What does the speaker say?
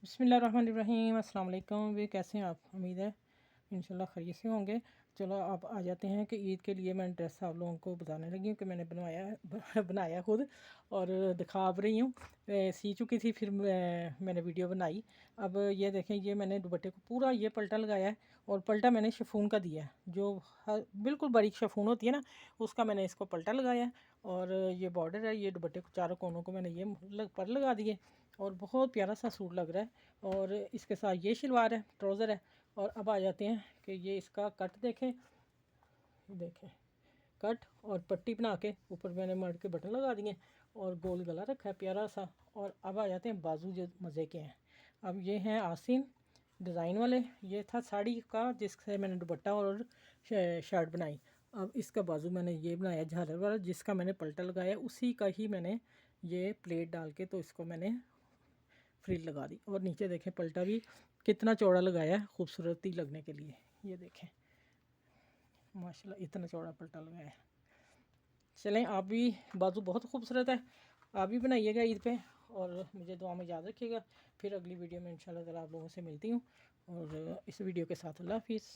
बिस्मिल्लाहिर्रहमानिर्रहीम अस्सलाम वालेकुम। वे कैसे हैं आप? उम्मीद है इंशाल्लाह खैरियत से होंगे। चलो आप आ जाते हैं कि ईद के लिए मैं ड्रेस आप लोगों को बताने लगी हूँ कि मैंने बनाया खुद और दिखा अब रही हूँ। सी चुकी थी, फिर मैंने वीडियो बनाई। अब ये देखें, ये मैंने दुपट्टे को पूरा ये पल्टा लगाया है और पल्टा मैंने शिफॉन का दिया है, जो बिल्कुल बारीक शिफॉन होती है ना, उसका मैंने इसको पल्टा लगाया है। और ये बॉर्डर है, ये दुपट्टे को चारों कोनों को मैंने ये पर लगा दिए और बहुत प्यारा सा सूट लग रहा है। और इसके साथ ये शलवार है, ट्राउज़र है। और अब आ जाते हैं कि ये इसका कट देखें, देखें कट और पट्टी बना के ऊपर मैंने मर्ड के बटन लगा दिए और गोल गला रखा है प्यारा सा। और अब आ जाते हैं बाजू, जो मज़े के हैं। अब ये हैं आस्तीन डिज़ाइन वाले। ये था साड़ी का जिससे मैंने दुपट्टा और शर्ट बनाई। अब इसका बाजू मैंने ये बनाया झालर वाला, जिसका मैंने पल्टा लगाया, उसी का ही मैंने ये प्लेट डाल के तो इसको मैंने फ्रिल लगा दी। और नीचे देखें पल्टा भी कितना चौड़ा लगाया है खूबसूरती लगने के लिए। ये देखें माशाल्लाह इतना चौड़ा पल्टा लगाया है। चलें, आप भी, बाजू बहुत खूबसूरत है, आप भी बनाइएगा ईद पे और मुझे दुआ में याद रखिएगा। फिर अगली वीडियो में इंशाल्लाह ताला आप लोगों से मिलती हूँ। और इस वीडियो के साथ अल्लाह हाफिज़।